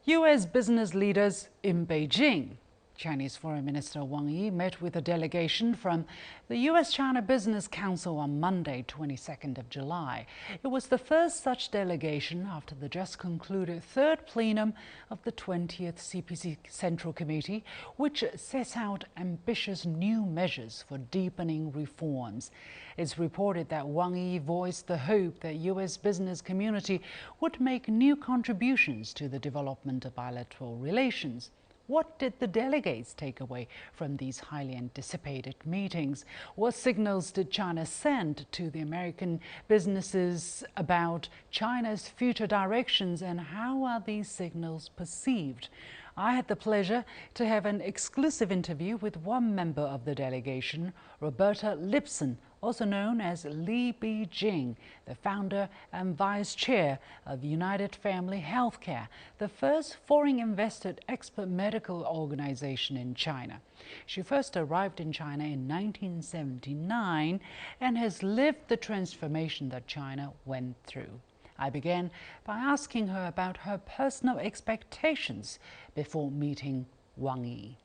U.S. business leaders in Beijing. Chinese Foreign Minister Wang Yi met with a delegation from the U.S. China Business Council on Monday, 22nd of July. It was the first such delegation after the just concluded third plenum of the 20th CPC Central Committee, which sets out ambitious new measures for deepening reforms. It's reported that Wang Yi voiced the hope that U.S. business community would make new contributions to the development of bilateral relations. What did the delegates take away from these highly anticipated meetings? What signals did China send to the American businesses about China's future directions, and how are these signals perceived? I had the pleasure to have an exclusive interview with one member of the delegation, Roberta Lipson, also known as Li Beijing, the founder and vice chair of United Family Healthcare, the first foreign invested expert medical organization in China. She first arrived in China in 1979 and has lived the transformation that China went through. I began by asking her about her personal expectations before meeting Wang Yi.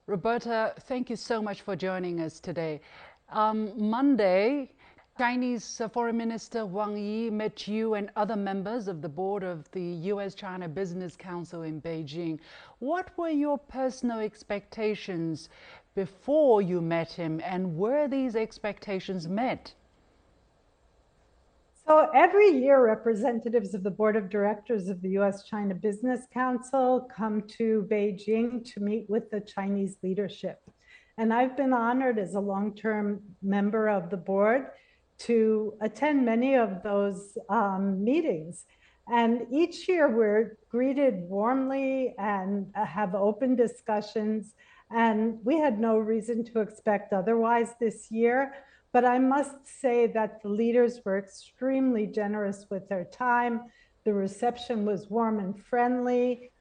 Roberta, thank you so much for joining us today. Monday, Chinese Foreign Minister Wang Yi met you and other members of the board of the U.S. China Business Council in Beijing. What were your personal expectations before you met him, and were these expectations met? So every year, representatives of the board of directors of the U.S. China Business Council come to Beijing to meet with the Chinese leadership. And I've been honored as a long-term member of the board to attend many of those meetings. And each year we're greeted warmly and have open discussions. And we had no reason to expect otherwise this year. But I must say that the leaders were extremely generous with their time. The reception was warm and friendly.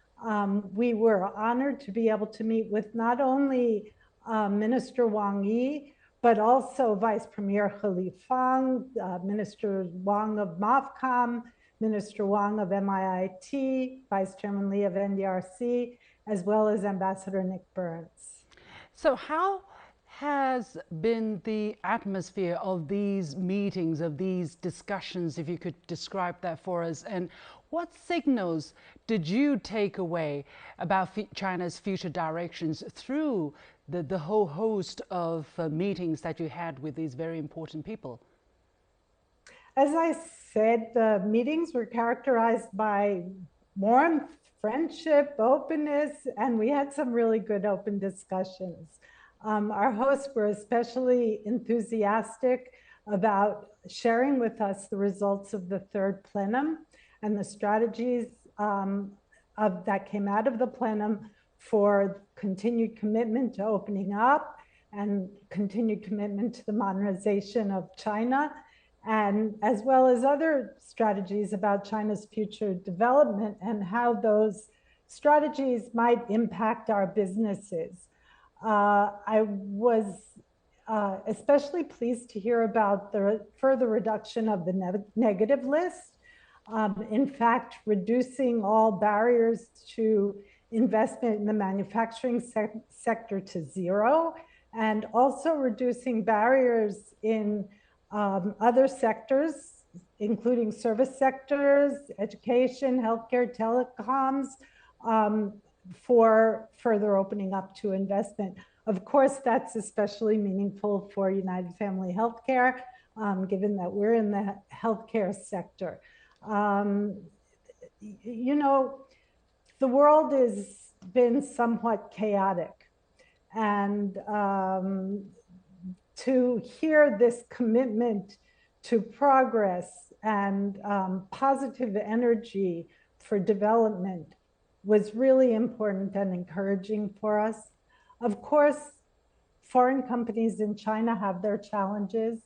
We were honored to be able to meet with not only Minister Wang Yi, but also Vice Premier He Fang, Minister Wang of MOFCOM, Minister Wang of MIIT, Vice Chairman Lee of NDRC, as well as Ambassador Nick Burns. So how has been the atmosphere of these meetings, of these discussions, if you could describe that for us? And what signals did you take away about China's future directions through the whole host of meetings that you had with these very important people? As I said, the meetings were characterized by warmth, friendship, openness, and we had some really good open discussions. Our hosts were especially enthusiastic about sharing with us the results of the third plenum and the strategies that came out of the plenum for continued commitment to opening up and continued commitment to the modernization of China, and as well as other strategies about China's future development and how those strategies might impact our businesses. I was especially pleased to hear about the further reduction of the negative list. In fact, reducing all barriers to investment in the manufacturing sector to zero, and also reducing barriers in other sectors, including service sectors, education, healthcare, telecoms, for further opening up to investment. Of course, that's especially meaningful for United Family Healthcare, given that we're in the healthcare sector. You know, the world has been somewhat chaotic, and to hear this commitment to progress and positive energy for development was really important and encouraging for us. Of course, foreign companies in China have their challenges,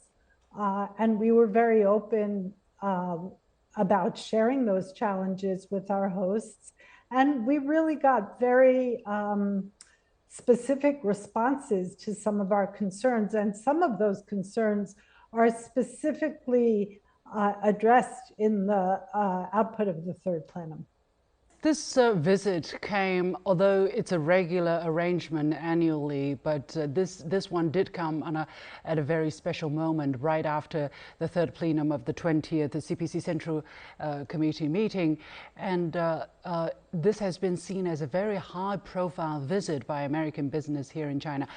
and we were very open about sharing those challenges with our hosts. And we really got very specific responses to some of our concerns, and some of those concerns are specifically addressed in the output of the third plenum. This visit came, although it's a regular arrangement annually, but this one did come at a very special moment right after the third plenum of the 20th the CPC Central Committee meeting. And this has been seen as a very high-profile visit by American business here in China.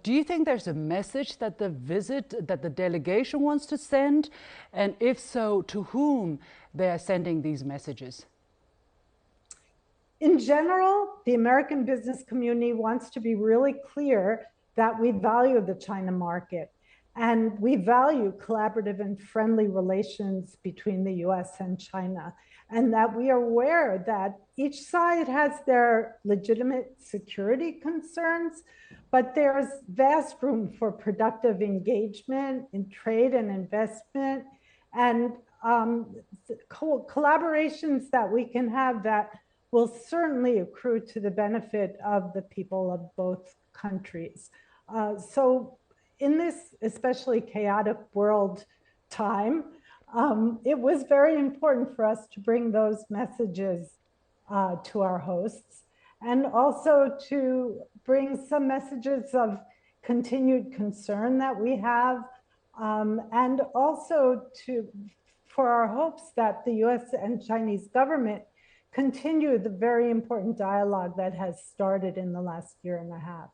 Do you think there's a message that the delegation wants to send? And if so, to whom they are sending these messages? In general, the American business community wants to be really clear that we value the China market and we value collaborative and friendly relations between the US and China, and that we are aware that each side has their legitimate security concerns, but there's vast room for productive engagement in trade and investment, and collaborations that we can have that will certainly accrue to the benefit of the people of both countries. So in this especially chaotic world time, it was very important for us to bring those messages to our hosts, and also to bring some messages of continued concern that we have, and also for our hopes that the US and Chinese government continue the very important dialogue that has started in the last year and a half.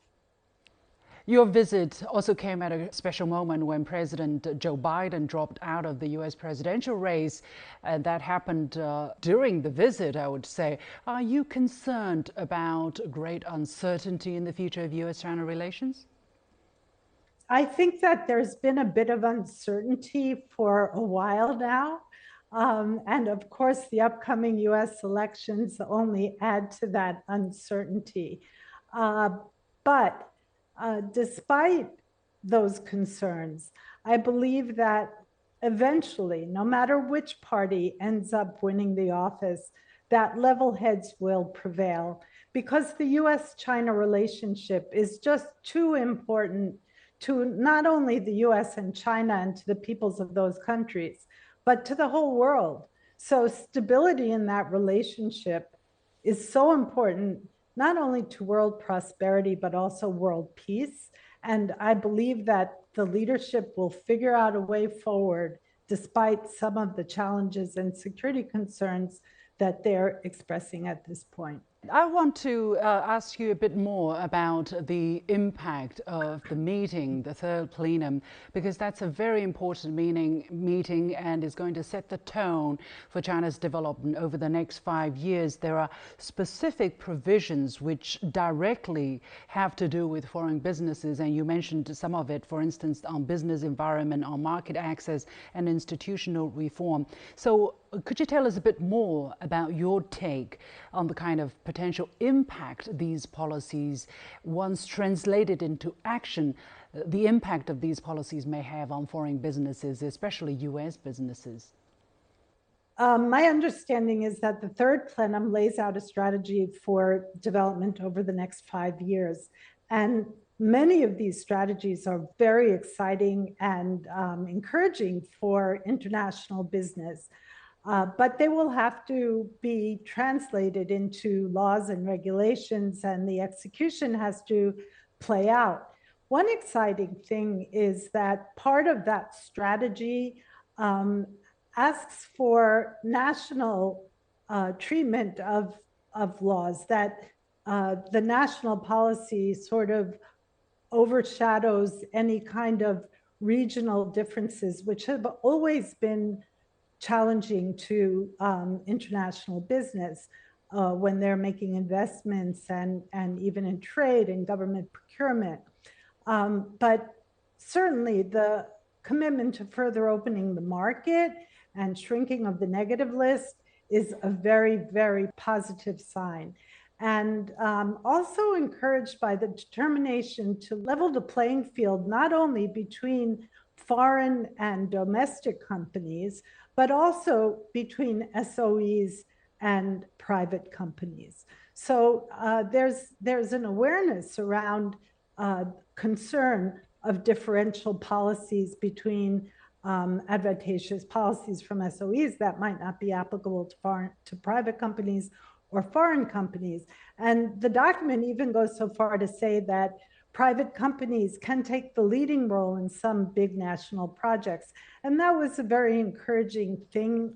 Your visit also came at a special moment when President Joe Biden dropped out of the U.S. presidential race. And that happened during the visit, I would say. Are you concerned about great uncertainty in the future of U.S.-China relations? I think that there's been a bit of uncertainty for a while now. And of course, the upcoming US elections only add to that uncertainty. But despite those concerns, I believe that eventually, no matter which party ends up winning the office, that level heads will prevail, because the US-China relationship is just too important to not only the US and China and to the peoples of those countries, but to the whole world. So stability in that relationship is so important, not only to world prosperity, but also world peace. And I believe that the leadership will figure out a way forward, despite some of the challenges and security concerns that they're expressing at this point. I want to ask you a bit more about the impact of the meeting, the third plenum, because that's a very important meeting and is going to set the tone for China's development over the next 5 years. There are specific provisions which directly have to do with foreign businesses, and you mentioned some of it, for instance, on business environment, on market access and institutional reform. So could you tell us a bit more about your take on the kind of potential impact these policies, once translated into action, the impact of these policies may have on foreign businesses, especially US businesses? My understanding is that the third plenum lays out a strategy for development over the next 5 years. And many of these strategies are very exciting and encouraging for international business. But they will have to be translated into laws and regulations, and the execution has to play out. One exciting thing is that part of that strategy asks for national treatment of laws, that the national policy sort of overshadows any kind of regional differences, which have always been challenging to international business when they're making investments and even in trade and government procurement. But certainly the commitment to further opening the market and shrinking of the negative list is a very, very positive sign. And also encouraged by the determination to level the playing field, not only between foreign and domestic companies, but also between SOEs and private companies. So there's an awareness around concern of differential policies between advantageous policies from SOEs that might not be applicable to private companies or foreign companies. And the document even goes so far to say that private companies can take the leading role in some big national projects. And that was a very encouraging thing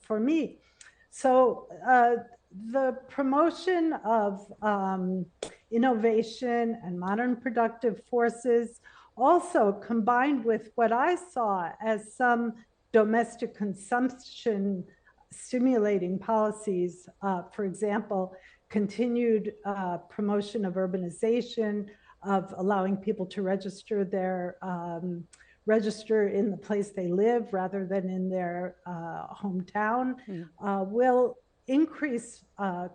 for me. So the promotion of innovation and modern productive forces also combined with what I saw as some domestic consumption stimulating policies, for example, continued promotion of urbanization, of allowing people to register in the place they live rather than in their hometown, will increase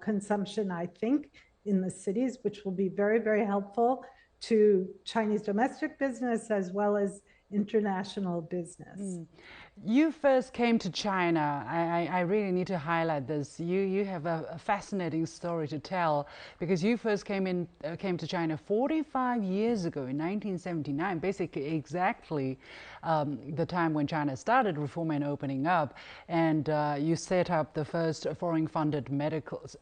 consumption, I think, in the cities, which will be very, very helpful to Chinese domestic business as well as international business. You first came to China. I really need to highlight this. You have a fascinating story to tell because you first came to China 45 years ago in 1979, basically exactly the time when China started reform and opening up. And you set up the first foreign-funded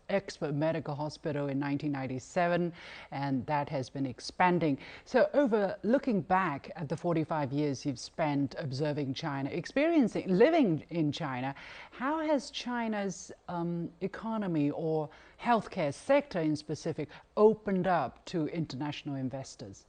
expert medical hospital in 1997, and that has been expanding. So looking back at the 45 years you've spent observing China, living in China, how has China's economy or healthcare sector in specific opened up to international investors?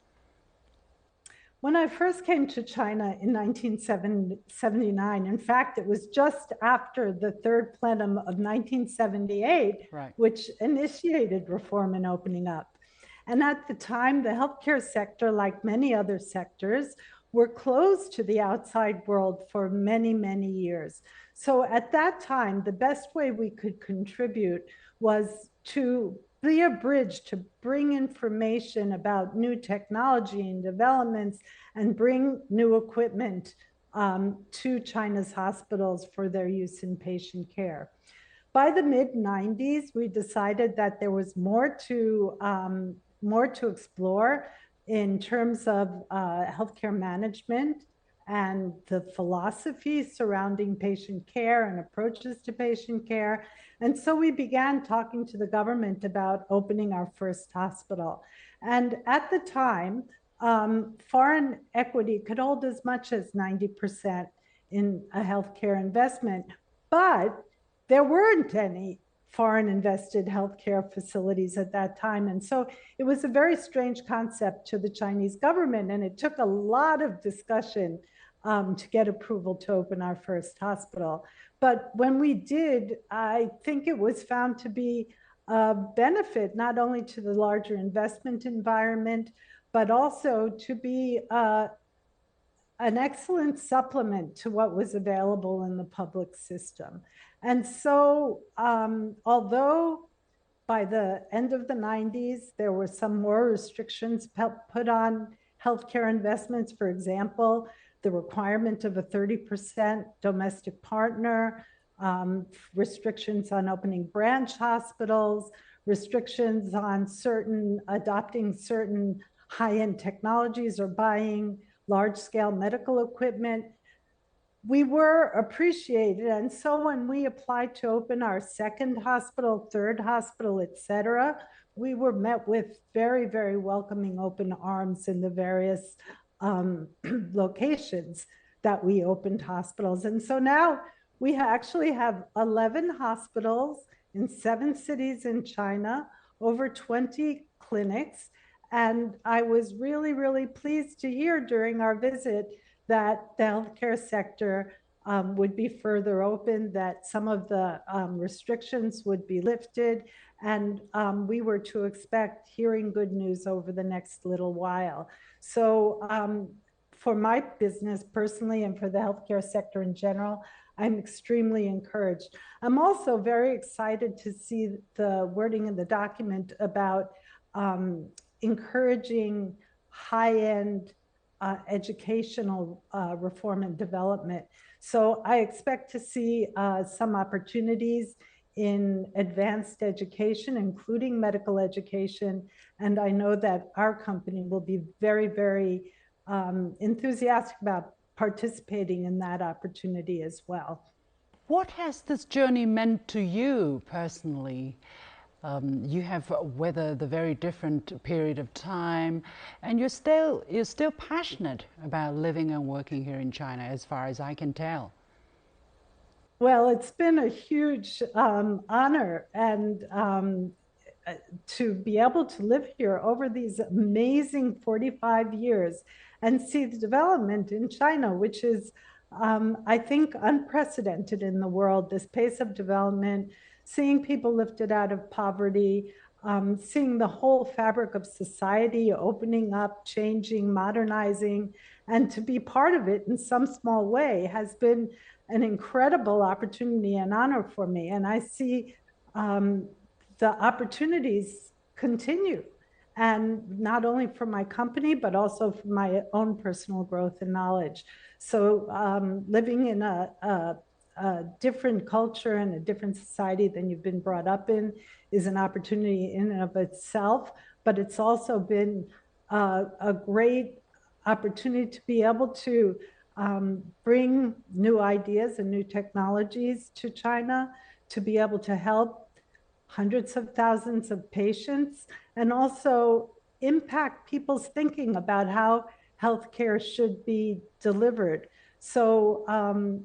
When I first came to China in 1979, in fact, it was just after the third plenum of 1978, which initiated reform and opening up. And at the time, the healthcare sector, like many other sectors, were closed to the outside world for many, many years. So at that time, the best way we could contribute was to be a bridge to bring information about new technology and developments and bring new equipment to China's hospitals for their use in patient care. By the mid-90s, we decided that there was more to explore in terms of healthcare management and the philosophy surrounding patient care and approaches to patient care. And so we began talking to the government about opening our first hospital. And at the time, foreign equity could hold as much as 90% in a healthcare investment, but there weren't any foreign invested healthcare facilities at that time. And so it was a very strange concept to the Chinese government. And it took a lot of discussion to get approval to open our first hospital. But when we did, I think it was found to be a benefit, not only to the larger investment environment, but also to be an excellent supplement to what was available in the public system. And so, although by the end of the 90s, there were some more restrictions put on healthcare investments, for example, the requirement of a 30% domestic partner, restrictions on opening branch hospitals, restrictions on adopting certain high-end technologies or buying large-scale medical equipment, we were appreciated. And so when we applied to open our second hospital, third hospital, et cetera, we were met with very, very welcoming open arms in the various locations that we opened hospitals. And so now we actually have 11 hospitals in 7 cities in China, over 20 clinics. And I was really, really pleased to hear during our visit that the healthcare sector would be further open, that some of the restrictions would be lifted, and we were to expect hearing good news over the next little while. So for my business personally and for the healthcare sector in general, I'm extremely encouraged. I'm also very excited to see the wording in the document about encouraging high-end educational reform and development. So I expect to see some opportunities in advanced education, including medical education. And I know that our company will be very, very enthusiastic about participating in that opportunity as well. What has this journey meant to you personally? You have weathered a very different period of time, and you're still passionate about living and working here in China, as far as I can tell. Well, it's been a huge honor and to be able to live here over these amazing 45 years and see the development in China, which is, I think, unprecedented in the world, this pace of development, seeing people lifted out of poverty, seeing the whole fabric of society opening up, changing, modernizing, and to be part of it in some small way has been an incredible opportunity and honor for me. And I see the opportunities continue, and not only for my company, but also for my own personal growth and knowledge. So living in a different culture and a different society than you've been brought up in is an opportunity in and of itself, but it's also been a great opportunity to be able to bring new ideas and new technologies to China, to be able to help hundreds of thousands of patients, and also impact people's thinking about how healthcare should be delivered. So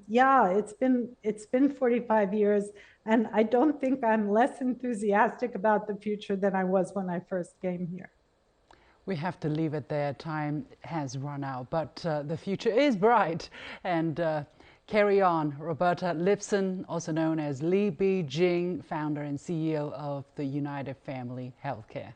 yeah, it's been 45 years, and I don't think I'm less enthusiastic about the future than I was when I first came here. We have to leave it there. Time has run out, but the future is bright. And carry on. Roberta Lipson, also known as Li Beijing, founder and CEO of the United Family Healthcare.